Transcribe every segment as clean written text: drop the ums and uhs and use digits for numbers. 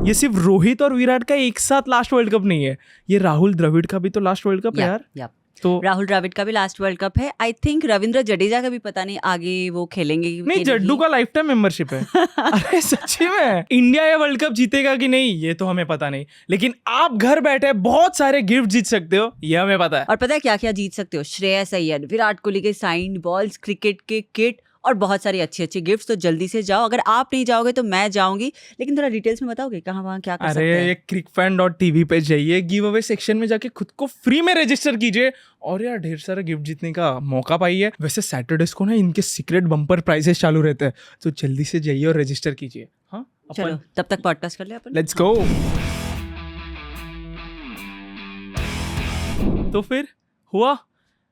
ये सिर्फ रोहित और विराट का एक साथ लास्ट वर्ल्ड कप नहीं है, ये राहुल द्रविड़ का भी तो लास्ट वर्ल्ड कप है यार। तो राहुल द्रविड़ का भी लास्ट वर्ल्ड कप है। आई थिंक रविंद्र जडेजा का भी पता नहीं आगे वो खेलेंगे नहीं, जड्डू का लाइफ टाइम मेंबरशिप है। अरे सच्ची में इंडिया ये वर्ल्ड कप जीतेगा कि नहीं ये तो हमें पता नहीं, लेकिन आप घर बैठे बहुत सारे गिफ्ट जीत सकते हो, ये हमें पता है। और पता है क्या क्या जीत सकते हो? श्रेयस अय्यर, विराट कोहली के साइंड बॉल्स, क्रिकेट के किट और बहुत सारी अच्छी अच्छी गिफ्ट्स। तो जल्दी से जाओ, अगर आप नहीं जाओगे तो मैं जाऊंगी, लेकिन थोड़ा डिटेल्स में बताओगे कहाँ वहाँ क्या कर सकते हैं? अरे ये crickfan.tv पे जाइए, गिव अवे सेक्शन में जाके खुद को फ्री में रजिस्टर कीजिए और यार ढेर सारा गिफ्ट जीतने का मौका पाइए। वैसे सैटरडेज को ना इनके सीक्रेट बम्पर प्राइजेस चालू रहते हैं, तो जल्दी से जाइए और रजिस्टर कीजिए। हाँ चलो तब तक पॉडकास्ट कर ले अपन। Let's go. तो फिर हुआ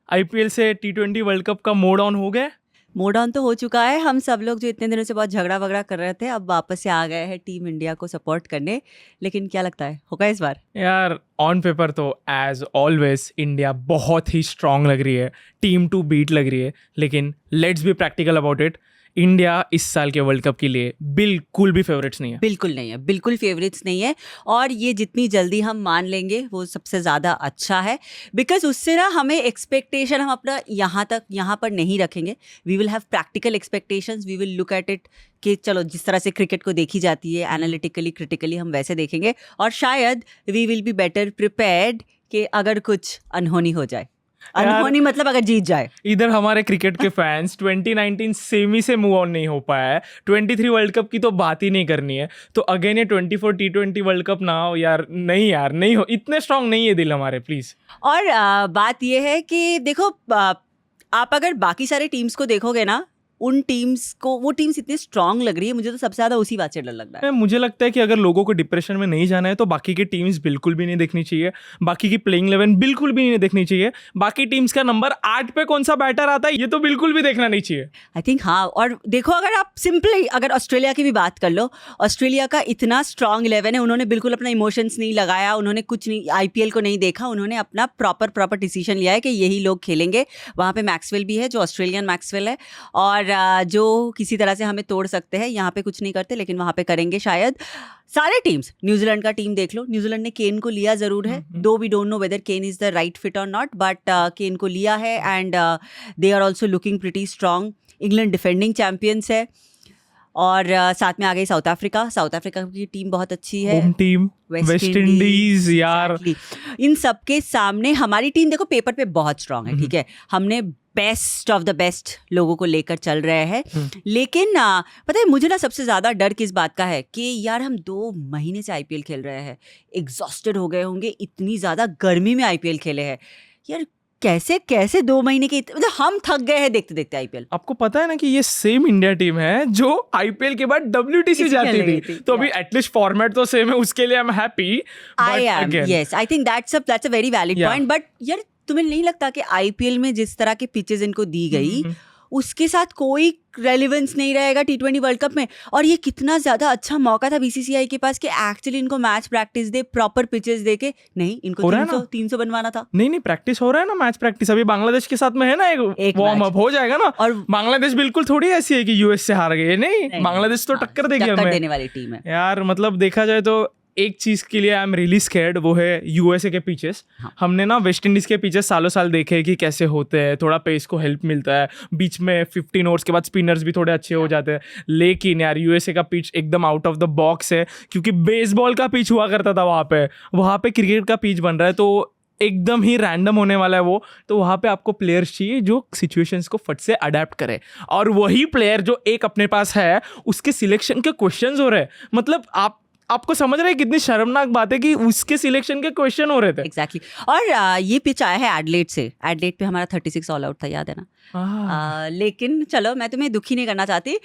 IPL से T20 वर्ल्ड कप का मोड ऑन हो गया। मोड ऑन तो हो चुका है। हम सब लोग जो इतने दिनों से बहुत झगड़ा वगड़ा कर रहे थे, अब वापस से आ गए हैं टीम इंडिया को सपोर्ट करने। लेकिन क्या लगता है होगा इस बार? यार ऑन पेपर तो एज ऑलवेज इंडिया बहुत ही स्ट्रांग लग रही है, टीम टू बीट लग रही है, लेकिन let's be practical about it. India इस साल के वर्ल्ड कप के लिए बिल्कुल भी फेवरेट्स नहीं है। बिल्कुल नहीं है, बिल्कुल फेवरेट्स नहीं है। और ये जितनी जल्दी हम मान लेंगे वो सबसे ज़्यादा अच्छा है, बिकॉज उससे ना हमें एक्सपेक्टेशन हम अपना यहाँ पर नहीं रखेंगे। We will have practical expectations, we will look at it कि चलो जिस तरह से क्रिकेट को देखी जाती है एनालिटिकली क्रिटिकली, हम वैसे देखेंगे और शायद we will be better prepared कि अगर कुछ अनहोनी हो जाए। अनहोनी मतलब अगर जीत जाए। इधर हमारे क्रिकेट के फैंस 2019 सेमी से मूव ऑन नहीं हो पाया है, 23 वर्ल्ड कप की तो बात ही नहीं करनी है, तो अगेन ये 24 T20 वर्ल्ड कप ना हो यार, नहीं यार, नहीं हो, इतने स्ट्रांग नहीं है दिल हमारे, प्लीज। और बात ये है कि देखो आप अगर बाकी सारे टीम्स को देखोगे ना, उन टीम्स को, वो टीम्स इतनी स्ट्रांग लग रही है, मुझे तो सबसे ज्यादा उसी बात से डर लग रहा है। मुझे लगता है कि अगर लोगों को डिप्रेशन में नहीं जाना है तो बाकी की टीम्स बिल्कुल भी नहीं देखनी चाहिए, बाकी की प्लेइंग 11 बिल्कुल भी नहीं देखनी चाहिए, बाकी टीम्स का नंबर 8 पे कौन सा बैटर आता है ये तो बिल्कुल भी देखना नहीं चाहिए। आई थिंक हाँ। और देखो अगर आप सिंपली अगर ऑस्ट्रेलिया की भी बात कर लो, ऑस्ट्रेलिया का इतना स्ट्रांग 11 है, उन्होंने बिल्कुल अपना इमोशंस नहीं लगाया, उन्होंने कुछ नहीं, IPL को नहीं देखा, उन्होंने अपना प्रॉपर डिसीजन लिया है कि यही लोग खेलेंगे। वहाँ पे मैक्सवेल भी है जो ऑस्ट्रेलियन मैक्सवेल है, और जो किसी तरह से हमें तोड़ सकते हैं। यहाँ पे कुछ नहीं करते लेकिन वहाँ पे करेंगे शायद। सारे टीम्स, न्यूजीलैंड का टीम देख लो, न्यूजीलैंड ने केन को लिया जरूर है, though we don't know whether Kane is the right fit or not, but Kane को लिया है and they are also looking pretty strong. England defending champions है, और साथ में आ गई साउथ अफ्रीका। साउथ अफ्रीका की टीम बहुत अच्छी है, होम टीम वेस्ट इंडीज यार। इन सब के सामने हमारी टीम देखो पेपर पे बहुत स्ट्रांग है, ठीक है, हमने बेस्ट ऑफ द बेस्ट लोगों को लेकर चल रहे हैं। लेकिन पता है मुझे ना सबसे ज़्यादा डर किस बात का है कि यार हम 2 महीने से IPL खेल रहे हैं, एग्जॉस्टेड हो गए होंगे, इतनी ज़्यादा गर्मी में IPL खेले हैं यार, कैसे 2 महीने के, मतलब हम थक गए हैं देखते देखते IPL। आपको पता है ना कि ये सेम इंडिया टीम है जो IPL के बाद WTC जाती थी, तो अभी एटलीस्ट फॉर्मेट तो सेम है, उसके लिए I am happy. Yes, I think that's a very valid point. But यार तुम्हें नहीं लगता कि IPL में जिस तरह के पिचेस इनको दी गई उसके साथ कोई रेलिवेंस नहीं रहेगा T20 वर्ल्ड कप में? और ये कितना ज्यादा अच्छा मौका था BCCI के पास कि एक्चुअली इनको मैच प्रैक्टिस दे, प्रॉपर पिचेस दे के। नहीं, इनको 300 बनवाना था। नहीं प्रैक्टिस हो रहा है ना, मैच प्रैक्टिस अभी बांग्लादेश के साथ में है ना, एक वार्म अप हो जाएगा ना। और बांग्लादेश बिल्कुल थोड़ी ऐसी है कि US से हार गए, नहीं बांग्लादेश तो टक्कर देगी, टक्कर देने वाली टीम है यार। मतलब देखा जाए तो एक चीज के लिए आई एम रियली स्कैर्ड, वो है USA के पिचेस। हमने ना वेस्ट इंडीज के पिचेस सालों साल देखे कि कैसे होते हैं, थोड़ा पेस को हेल्प मिलता है, बीच में 15 ओवर्स के बाद स्पिनर्स भी थोड़े अच्छे हो जाते हैं। लेकिन यार USA का पिच एकदम आउट ऑफ द बॉक्स है, क्योंकि बेसबॉल का पिच हुआ करता था वहाँ पे क्रिकेट का पिच बन रहा है, तो एकदम ही रैंडम होने वाला है वो। तो वहाँ पे आपको प्लेयर्स चाहिए जो सिचुएशंस को फट से अडेप्ट करे, और वही प्लेयर जो एक अपने पास है उसके सिलेक्शन के क्वेश्चंस हो रहे हैं। मतलब आपको समझ रहे हैं कितनी शर्मनाक बात है कि उसके सिलेक्शन के क्वेश्चन हो रहे थे। एग्जैक्टली और ये पिच आया है एडलेड से। एडलेड पे हमारा 36 ऑल आउट था, याद है ना? लेकिन चलो मैं तुम्हें दुखी नहीं करना चाहती,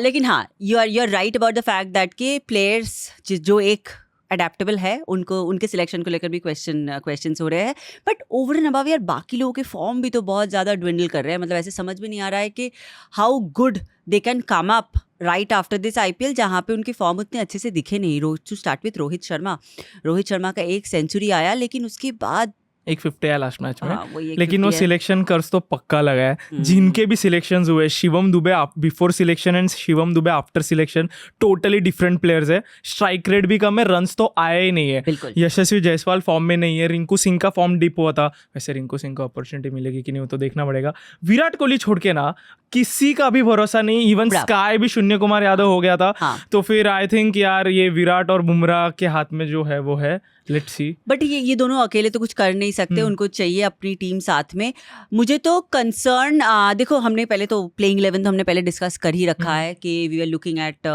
लेकिन हाँ you are right about the fact that कि प्लेयर्स जो एक अडेप्टेबल है उनको, उनके सिलेक्शन को लेकर भी क्वेश्चंस हो रहे हैं। बट ओवर एंड अबव यार बाकी लोगों के फॉर्म भी तो बहुत ज़्यादा ड्विंडल कर रहे हैं। मतलब ऐसे समझ में नहीं आ रहा है कि how good they can come up right after this IPL, जहाँ पे उनके फॉर्म उतने अच्छे से दिखे नहीं। To start with Rohit Sharma का एक सेंचुरी आया, लेकिन उसके बाद एक 50 आया लास्ट मैच में, हाँ, वो एक लेकिन वो 50 है। सिलेक्शन कर्स तो पक्का लगा है। जिनके भी सिलेक्शंस हुए, Shivam Dubey before selection and Shivam Dubey after selection, totally different players है। स्ट्राइक रेट भी कम है, रन्स तो आया ही नहीं है। बिल्कुल। यशस्वी जायसवाल फॉर्म में नहीं है, रिंकू सिंह का फॉर्म डिप हुआ था। वैसे रिंकू सिंह को अपॉर्चुनिटी मिलेगी कि नहीं वो तो देखना पड़ेगा। विराट कोहली छोड़ के ना किसी का भी भरोसा नहीं, इवन स्काई भी शून्य कुमार यादव हो गया था। हाँ। तो फिर आई थिंक यार ये विराट और बुमराह के हाथ में जो है वो है, लेट्स सी। बट ये दोनों अकेले तो कुछ कर नहीं सकते, उनको चाहिए अपनी टीम साथ में। मुझे तो कंसर्न देखो, हमने पहले तो प्लेइंग 11 तो हमने पहले डिस्कस कर ही रखा है कि we are looking at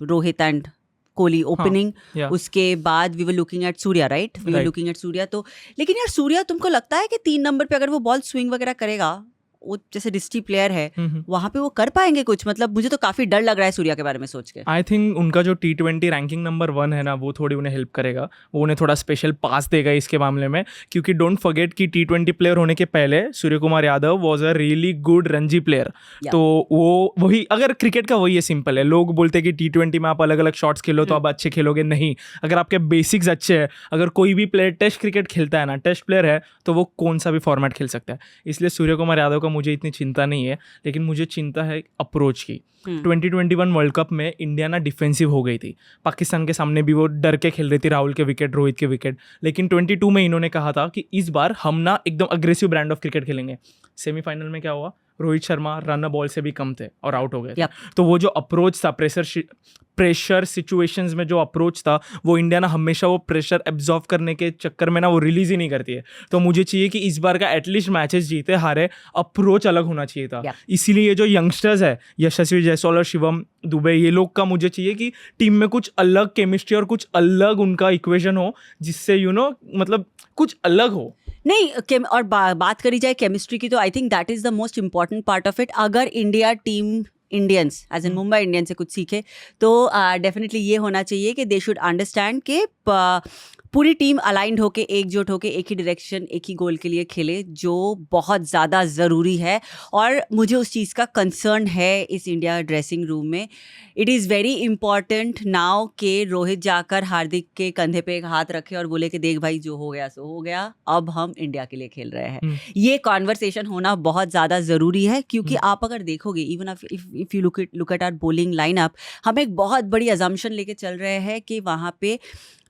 Rohit and Kohli opening. उसके बाद we were looking at Surya, right? We were looking at Surya. तो लेकिन यार सूर्या, तुमको लगता है कि 3 नंबर पे अगर वो बॉल स्विंग वगैरह करेगा, वो जैसे रिस्की प्लेयर है, वहां पे वो कर पाएंगे कुछ? मतलब मुझे तो काफी डर लग रहा है सूर्या के बारे में सोच के। आई थिंक उनका जो T20 रैंकिंग नंबर 1 है ना, वो थोड़ी उन्हें हेल्प करेगा, वो उन्हें थोड़ा स्पेशल पास देगा इसके मामले में। क्योंकि डोंट फॉरगेट कि T20 प्लेयर होने के पहले Surya Kumar Yadav was a really good Ranji player. तो वो वही, अगर क्रिकेट का वही है, सिंपल है। लोग बोलते हैं कि T20 में आप अलग अलग शॉट्स खेलो तो आप अच्छे खेलोगे, नहीं। अगर आपके बेसिक्स अच्छे हैं, अगर कोई भी प्लेयर टेस्ट क्रिकेट खेलता है ना, टेस्ट प्लेयर है, तो वो कौन सा भी फॉर्मेट खेल सकता है। इसलिए सूर्य कुमार यादव का मुझे इतनी चिंता नहीं है, लेकिन मुझे चिंता है अप्रोच की। 2021 वर्ल्ड कप में इंडिया ना डिफेंसिव हो गई थी, पाकिस्तान के सामने भी वो डर के खेल रही थी, राहुल के विकेट, रोहित के विकेट। लेकिन 22 में इन्होंने कहा था कि इस बार हम ना एकदम अग्रेसिव ब्रांड ऑफ क्रिकेट खेलेंगे। सेमीफाइनल में क्या हुआ? रोहित शर्मा रन बॉल से भी कम थे और आउट हो गए। तो वो जो अप्रोच था, प्रेशर सिचुएशंस में जो अप्रोच था, वो इंडिया ना हमेशा वो प्रेशर एब्जॉर्व करने के चक्कर में ना वो रिलीज ही नहीं करती है। तो मुझे चाहिए कि इस बार का एटलीस्ट मैचेस जीते हारे, अप्रोच अलग होना चाहिए था। इसीलिए ये जो यंगस्टर्स है, यशस्वी जायसवाल और शिवम दुबे, ये लोग का मुझे चाहिए कि टीम में कुछ अलग केमिस्ट्री और कुछ अलग उनका इक्वेशन हो, जिससे मतलब कुछ अलग हो। नहीं, और बात करी जाए केमिस्ट्री की, तो I think that is the most important part of it. अगर India team Indians as in Mumbai Indians से कुछ सीखे तो डेफिनेटली ये होना चाहिए कि दे शुड अंडरस्टैंड कि पूरी टीम अलाइंड होके, एकजुट होके, एक ही डायरेक्शन, एक ही गोल के लिए खेले, जो बहुत ज़्यादा ज़रूरी है। और मुझे उस चीज़ का कंसर्न है इस इंडिया ड्रेसिंग रूम में। It is very important now कि रोहित जाकर हार्दिक के कंधे पे एक हाथ रखे और बोले कि देख भाई, जो हो गया सो हो गया, अब हम इंडिया के लिए खेल रहे हैं। ये कॉन्वर्सेशन होना बहुत ज़्यादा ज़रूरी है, क्योंकि आप अगर देखोगे, even if you look at our bowling lineup, हम एक बहुत बड़ी अजम्पशन लेके चल रहे हैं कि वहाँ पे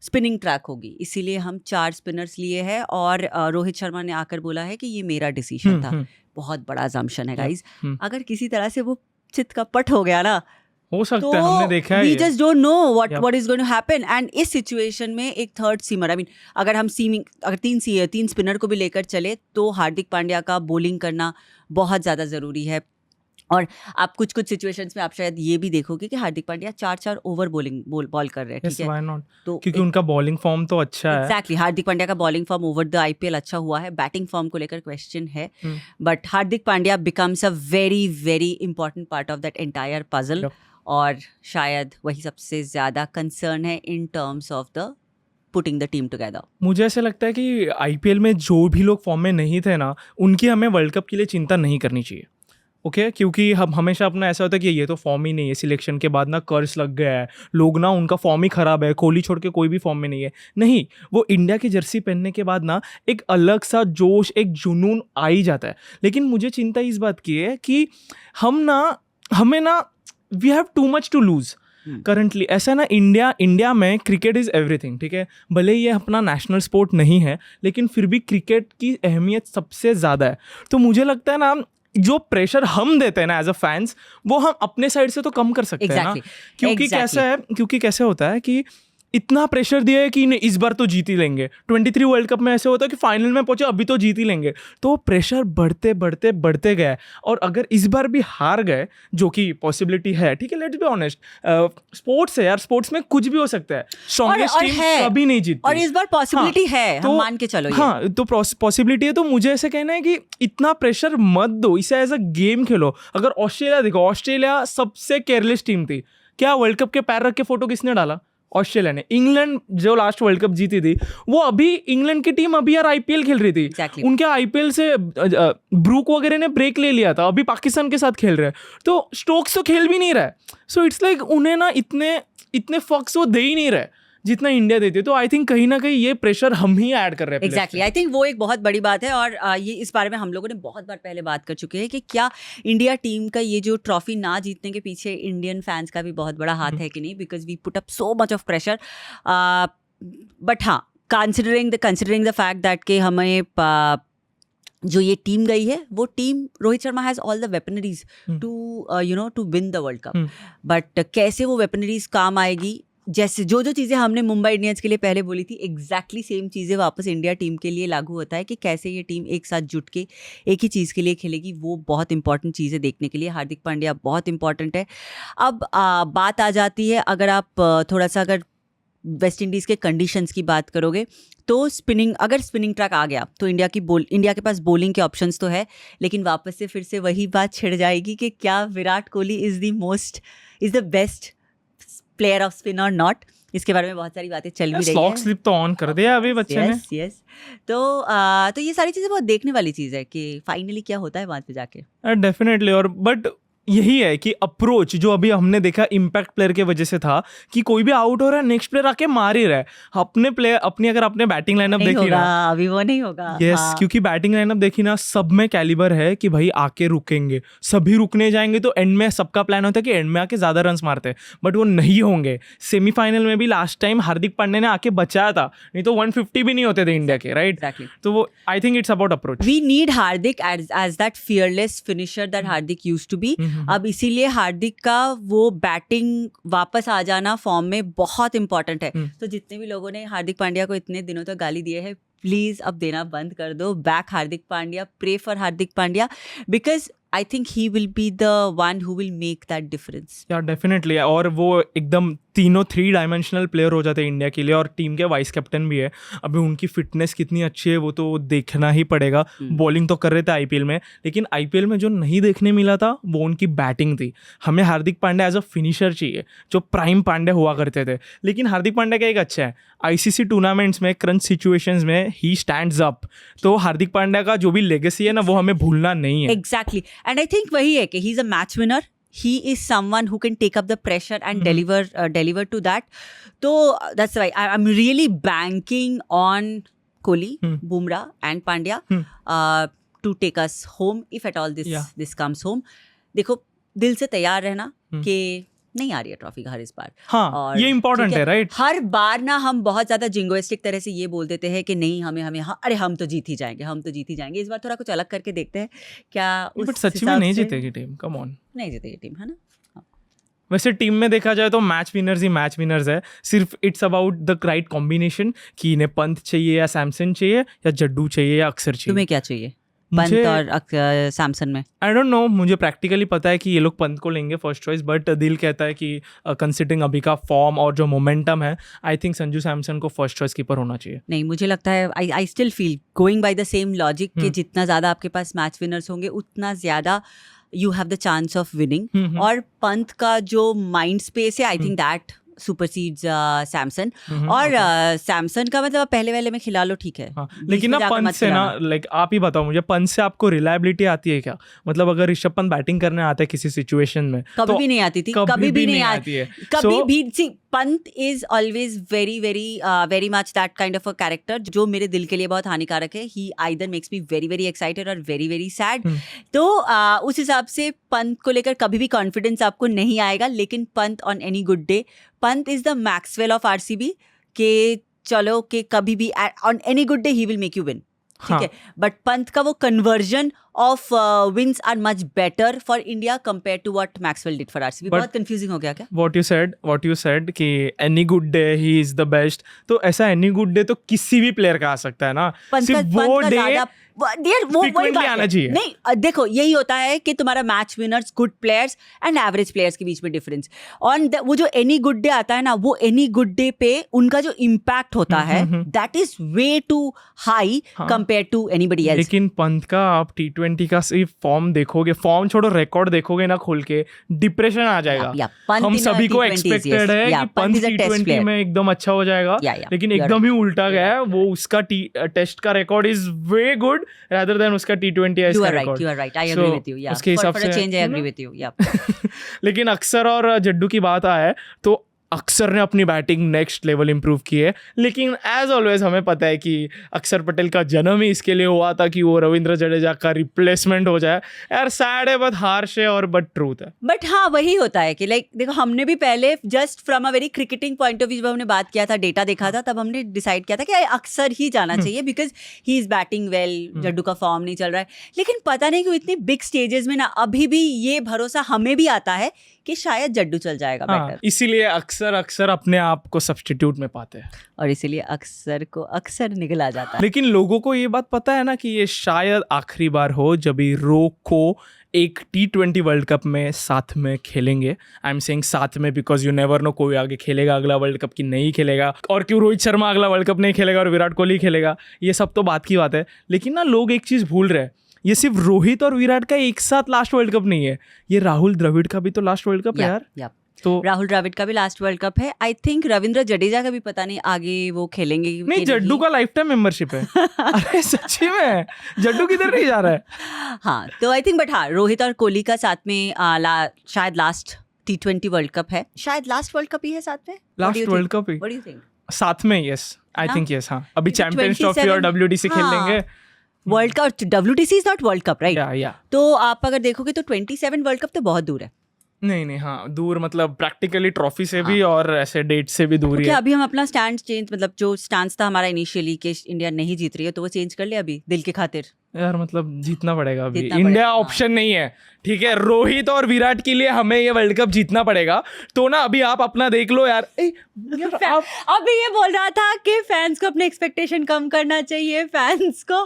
स्पिनिंग ट्रैक होगी, इसीलिए हम 4 स्पिनर्स लिए हैं। और रोहित शर्मा ने आकर बोला है कि ये मेरा डिसीजन था। बहुत बड़ा अजम्पशन है गाइज। अगर किसी तरह से वो चित का पट हो गया ना, हो सकता है, हमने देखा है। We just don't know what is going to happen. And इस सिचुएशन में एक थर्ड सीमर, अगर हम अगर 3 स्पिनर को भी लेकर चले, तो हार्दिक पांड्या का बॉलिंग करना बहुत ज़्यादा ज़रूरी है। और आप कुछ सिचुएशंस में आप शायद ये भी देखोगे कि हार्दिक पांड्या 4 ओवर बॉल कर रहे हैं, ठीक है? Why not? तो क्योंकि उनका बॉलिंग फॉर्म तो अच्छा है। एग्जैक्टली, हार्दिक पांड्या का bowling form over the IPL अच्छा हुआ है। बैटिंग फॉर्म को लेकर क्वेश्चन है, but Hardik Pandya becomes a very very important part of that entire puzzle. और शायद वही सबसे ज़्यादा कंसर्न है in terms of the putting the team together. मुझे ऐसा लगता है कि IPL में जो भी लोग फॉर्म में नहीं थे ना, उनकी हमें वर्ल्ड कप के लिए चिंता नहीं करनी चाहिए, ओके? क्योंकि हम हमेशा अपना ऐसा होता है कि ये तो फॉर्म ही नहीं है, सिलेक्शन के बाद ना कर्स लग गया है, लोग ना उनका फॉर्म ही ख़राब है, कोहली छोड़ के कोई भी फॉर्म में नहीं है। नहीं, वो इंडिया की जर्सी पहनने के बाद ना एक अलग सा जोश, एक जुनून आ ही जाता है। लेकिन मुझे चिंता इस बात की है कि हमें ना we have too much to lose currently. ऐसा ना, इंडिया में क्रिकेट इज़ एवरीथिंग, ठीक है? भले ये अपना नेशनल स्पोर्ट नहीं है, लेकिन फिर भी क्रिकेट की अहमियत सबसे ज़्यादा है। तो मुझे लगता है ना, जो प्रेशर हम देते हैं ना एज अ फैंस, वो हम अपने साइड से तो कम कर सकते हैं ना। क्योंकि कैसे होता है कि इतना प्रेशर दिया है कि इस बार तो जीत ही लेंगे। 23 वर्ल्ड कप में ऐसे होता है कि फाइनल में पहुंचे, अभी तो जीत ही लेंगे। तो प्रेशर बढ़ते गए, और अगर इस बार भी हार गए, जो कि पॉसिबिलिटी है, ठीक है, लेट्स बी ऑनेस्ट, स्पोर्ट्स है यार, स्पोर्ट्स में कुछ भी हो सकता है। स्ट्रॉन्गेस्ट टीम कभी नहीं जीतती, और इस बार पॉसिबिलिटी है, हम मान के चलो। हाँ, तो पॉसिबिलिटी है। तो मुझे ऐसे कहना है कि इतना प्रेशर मत दो, इसे एज अ गेम खेलो। अगर ऑस्ट्रेलिया देखो, ऑस्ट्रेलिया सबसे केयरलेस टीम थी। क्या वर्ल्ड कप के पैर रख के फोटो किसने डाला? ऑस्ट्रेलिया ने। इंग्लैंड जो लास्ट वर्ल्ड कप जीती थी, वो अभी इंग्लैंड की टीम अभी यार IPL खेल रही थी। exactly. उनके IPL से ब्रूक वगैरह ने ब्रेक ले लिया था, अभी पाकिस्तान के साथ खेल रहे हैं। तो स्टोक्स तो खेल भी नहीं रहा है। सो इट्स लाइक उन्हें ना इतने फक्स वो दे ही नहीं रहे जितना इंडिया देती है। तो आई थिंक कहीं ना कहीं ये प्रेशर हम ही ऐड कर रहे हैं। एग्जैक्टली, आई थिंक वो एक बहुत बड़ी बात है। और ये इस बारे में हम लोगों ने बहुत बार पहले बात कर चुके हैं कि क्या इंडिया टीम का ये जो ट्रॉफी ना जीतने के पीछे इंडियन फैंस का भी बहुत बड़ा हाथ है कि नहीं, because we put up so much of pressure. But हाँ, कंसिडरिंग द फैक्ट दैट कि हमें जो ये टीम गई है वो team, Rohit Sharma has all the weaponries to win the World Cup. But कैसे वो वेपनरीज काम आएगी, जैसे जो चीज़ें हमने मुंबई इंडियंस के लिए पहले बोली थी, एग्जैक्टली सेम चीज़ें वापस इंडिया टीम के लिए लागू होता है कि कैसे ये टीम एक साथ जुट के एक ही चीज़ के लिए खेलेगी। वो बहुत इंपॉर्टेंट चीज़ है देखने के लिए। हार्दिक पांड्या बहुत इंपॉर्टेंट है। अब बात आ जाती है, अगर आप थोड़ा सा अगर वेस्ट इंडीज़ के कंडीशंस की बात करोगे तो अगर स्पिनिंग ट्रैक आ गया तो इंडिया के पास बॉलिंग के ऑप्शंस तो है, लेकिन वापस से फिर से वही बात छिड़ जाएगी कि क्या Virat Kohli is the best player off spin और नॉट। इसके बारे में बहुत सारी बातें चल भी रही है। स्लिप तो ऑन कर दिया अभी बच्चे ने। यस। तो ये सारी चीज़ें बहुत देखने वाली चीज़ है कि फाइनली क्या होता है वहाँ पे जाके। डेफिनेटली। और बट यही है कि अप्रोच जो अभी हमने देखा इम्पैक्ट प्लेयर के वजह से था कि कोई भी आउट हो रहा है नेक्स्ट प्लेयर आके मार ही रहा है। अगर आपने बैटिंग लाइनअप देखी ना, अभी वो नहीं होगा। यस, क्योंकि बैटिंग लाइनअप देखी ना, सब में कैलिबर है कि भाई आके रुकेंगे, सभी रुकने जाएंगे। तो एंड में सबका प्लान होता है कि एंड में आके ज्यादा रन्स मारते हैं, बट वो नहीं होंगे। सेमीफाइनल में भी लास्ट टाइम हार्दिक पांड्या ने आके बचाया था, नहीं तो 150 भी नहीं होते थे इंडिया के, राइट? तो वो I think it's about approach. We need Hardik as that fearless finisher that Hardik used to be. अब इसीलिए हार्दिक का वो बैटिंग वापस आ जाना फॉर्म में बहुत इंपॉर्टेंट है। तो जितने भी लोगों ने हार्दिक पांड्या को इतने दिनों तक गाली दिए है, प्लीज अब देना बंद कर दो। Back Hardik Pandya, pray for Hardik Pandya, because I think he will be the one who will make that difference. Yeah definitely. और वो एकदम तीनों 3 डायमेंशनल प्लेयर हो जाते हैं इंडिया के लिए, और टीम के वाइस कैप्टन भी है। अभी उनकी फिटनेस कितनी अच्छी है वो तो देखना ही पड़ेगा। बॉलिंग तो कर रहे थे आईपीएल में, लेकिन आईपीएल में जो नहीं देखने मिला था वो उनकी बैटिंग थी। हमें Hardik Pandya as a finisher चाहिए, जो प्राइम पांड्या हुआ करते थे। लेकिन हार्दिक पांड्या का एक अच्छा है, आईसीसी टूर्नामेंट्स में क्रंच सिचुएशंस में ही स्टैंड्स अप। तो हार्दिक पांड्या का जो भी लेगेसी है ना, वो हमें भूलना नहीं है। एग्जैक्टली, एंड आई थिंक वही है कि he is a match winner. He is someone who can take up the pressure and deliver to that. So that's why I'm really banking on Kohli, Bumrah and Pandya to take us home if at all this comes home. देखो, दिल से तैयार रहना कि नहीं आ रही है trophy हर इस बार। हाँ, और ये इम्पोर्टेंट है, राइट? हर बार ना हम बहुत ज्यादा जिंगोइस्टिक तरह से ये बोल देते हैं कि नहीं हमें अरे हम तो जीत ही जाएंगे। इस बार थोड़ा कुछ अलग करके देखते हैं क्या। बट सच में नहीं जीतेगी टीम, कम ऑन, नहीं जीतेगी टीम, है ना? वैसे टीम में देखा जाए तो मैच विनर्स है। सिर्फ it's about the right combination कि इन्हें पंत चाहिए या सैमसन चाहिए या जड्डू चाहिए या अक्षर चाहिए। तुम्हें क्या चाहिए पंत और सैमसन में? आई डोंट नो, मुझे प्रैक्टिकली पता है कि ये लोग पंत को लेंगे फर्स्ट चॉइस, बट दिल कहता है कि कंसिडरिंग अभी का फॉर्म और जो मोमेंटम है, आई थिंक संजू सैमसन को फर्स्ट चॉइस कीपर होना चाहिए। नहीं, मुझे लगता है I still feel going by the same logic कि जितना ज़्यादा आपके पास मैच विनर्स होंगे उतना ज़्यादा you have the chance of winning. और पंत का जो माइंड स्पेस है, आई थिंक दैट सुपरसीड्स सैमसन। और सैमसन का मतलब पहले वाले में खिला लो, ठीक है। लेकिन ना पंत से ना, लाइक आप ही बताओ मुझे, पंत से आपको रिलायबिलिटी आती है क्या? मतलब अगर ऋषभ पंत बैटिंग करने आता है किसी सिचुएशन में, कभी भी नहीं आती थी, कभी भी नहीं आती है, कभी भी। See, Pant is always very much that kind of a character जो मेरे दिल के लिए बहुत हानिकारक है। He either makes me very very excited और वेरी वेरी सैड। तो उस हिसाब से पंत को लेकर कभी भी कॉन्फिडेंस आपको नहीं आएगा। लेकिन Pant on any good day, Pant is the Maxwell of RCB के चलो कि कभी भी on any good day he will make you win, ठीक है। बट पंत का वो conversion of wins are much better for India compare to what Maxwell did for RCB. बहुत कंफ्यूजिंग हो गया क्या? व्हाट यू सेड कि any good day he is the best, तो ऐसा एनी गुड डे तो किसी भी प्लेयर का आ सकता है ना, सिर्फ वो डे वो आना चाहिए। नहीं, देखो यही होता है कि तुम्हारा match winners, good players and average players के बीच में डिफरेंस। ऑन वो जो एनी गुड डे आता है ना, वो एनी गुड डे पे उनका जो इम्पैक्ट होता है that is way too high compare to anybody else. लेकिन पंत का आप T20 का सिर्फ फॉर्म देखोगे, फॉर्म छोड़ो, रिकॉर्ड देखोगे ना खोल के, डिप्रेशन आ जाएगा। हम सभी को एक्सपेक्टेड है कि पंत T20 में एकदम अच्छा हो जाएगा, लेकिन एकदम ही उल्टा गया है। वो उसका टेस्ट का record is way good rather than उसका T20 ऐसा record. You are right. I agree with you. Yeah. उसके हिसाब से change I agree with you. Yeah. लेकिन अक्षर और जड्डू की बात आए तो अक्षर ने अपनी बैटिंग नेक्स्ट लेवल इंप्रूव की है, लेकिन एज ऑलवेज हमें पता है कि अक्षर पटेल का जन्म ही इसके लिए हुआ था कि वो रविंद्र जडेजा का रिप्लेसमेंट हो जाए। यार सैड है, बट हार्श है और बट ट्रूथ है। बट हाँ वही होता है कि लाइक देखो हमने भी पहले just from a very cricketing point of view जब हमने बात किया था, डेटा देखा था, तब हमने डिसाइड किया था कि अक्सर ही जाना चाहिए because he is batting well, Jaddu का फॉर्म नहीं चल रहा है। लेकिन पता नहीं क्यों इतनी बिग स्टेजेस में ना अभी भी ये भरोसा हमें भी आता है कि शायद जड्डू चल जाएगा बेटर। इसीलिए अक्सर अपने आप को सब्स्टिट्यूट में पाते हैं और इसीलिए अक्सर को अक्सर निकल आ जाता है। लेकिन लोगों को ये बात पता है ना कि ये शायद आखिरी बार हो जब ये रोक को एक T20 वर्ल्ड कप में साथ में खेलेंगे। आई एम सेइंग साथ में बिकॉज यू नेवर नो कोई आगे खेलेगा अगला वर्ल्ड कप की नहीं खेलेगा, और क्यों रोहित शर्मा अगला वर्ल्ड कप नहीं खेलेगा और विराट कोहली खेलेगा, ये सब तो बात की बात है। लेकिन ना लोग एक चीज़ भूल रहे हैं, ये सिर्फ रोहित और विराट का एक साथ लास्ट वर्ल्ड कप नहीं है, ये राहुल द्रविड़ का भी तो लास्ट वर्ल्ड कप है यार। तो राहुल द्रविड़ का भी लास्ट वर्ल्ड कप है। आई थिंक रविंद्र जडेजा का भी पता नहीं आगे वो खेलेंगे नहीं, जड्डू का लाइफ टाइम मेंबरशिप है। अरे सच्ची में जड्डू किधर नहीं जा रहा है। हाँ तो आई थिंक बट हाँ रोहित और कोहली का साथ में शायद लास्ट T20 वर्ल्ड कप है, शायद लास्ट वर्ल्ड कप ही है साथ में। Last world cup he what do you think? साथ में यस, आई थिंक यस। हाँ अभी चैंपियंस ट्रॉफी और WTC खेल लेंगे। World cup WTC is not world cup right? या तो आप अगर देखोगे तो 27 वर्ल्ड कप तो बहुत दूर है। नहीं हाँ दूर, मतलब प्रैक्टिकली ट्रॉफी से भी और ऐसे डेट से भी दूर ही है। अभी हम अपना स्टैंड चेंज, मतलब जो स्टैंड था हमारा इनिशियली कि इंडिया नहीं जीत रही है, तो वो चेंज कर ले अभी दिल के खातिर। यार मतलब जीतना पड़ेगा अभी, इंडिया ऑप्शन नहीं है, ठीक है। रोहित और विराट के लिए हमें ये वर्ल्ड कप जीतना पड़ेगा। तो ना अभी आप अपना देख लो यार। आप अभी ये बोल रहा था कि फैंस को अपने एक्सपेक्टेशन कम करना चाहिए, फैंस को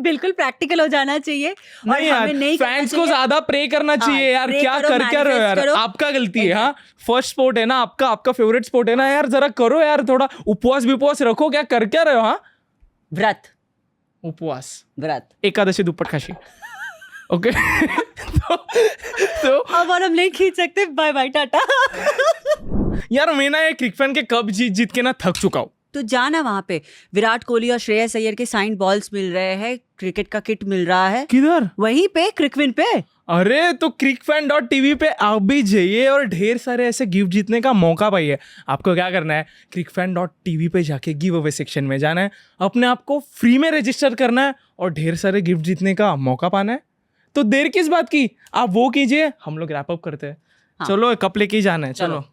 बिल्कुल प्रैक्टिकल हो जाना चाहिए। नहीं यार, फैंस को ज्यादा प्रे करना चाहिए यार। क्या कर क्या रहे हो यार, आपका गलती है। हाँ फर्स्ट स्पोर्ट है ना आपका फेवरेट स्पोर्ट है ना यार, जरा करो यार, थोड़ा उपवास रखो। क्या कर क्या रहे हो? हाँ व्रत व्रत एकादशी दुप्पट खाशी। ओके तो अब और हम नहीं खींच सकते, बाय बाय टाटा। यार मैं ना ये क्रिकेट फैन के कब जीत के ना थक चुका हूँ। तो जाना वहां पे विराट कोहली और श्रेयस अय्यर के साइन बॉल्स मिल रहे हैं, क्रिकेट का किट मिल रहा है। किधर? वहीं पे क्रिकविन पे। अरे तो crickfan.tv पे आप भी जाइए और ढेर सारे ऐसे गिफ्ट जीतने का मौका पाइए। आपको क्या करना है, crickfan.tv पे जाके गिव अवे सेक्शन में जाना है, अपने आप को फ्री में रजिस्टर करना है और ढेर सारे गिफ्ट जीतने का मौका पाना है। तो देर किस बात की, आप वो कीजिए, हम लोग रैप अप करते हैं। चलो कप लेके ही जाना है, चलो।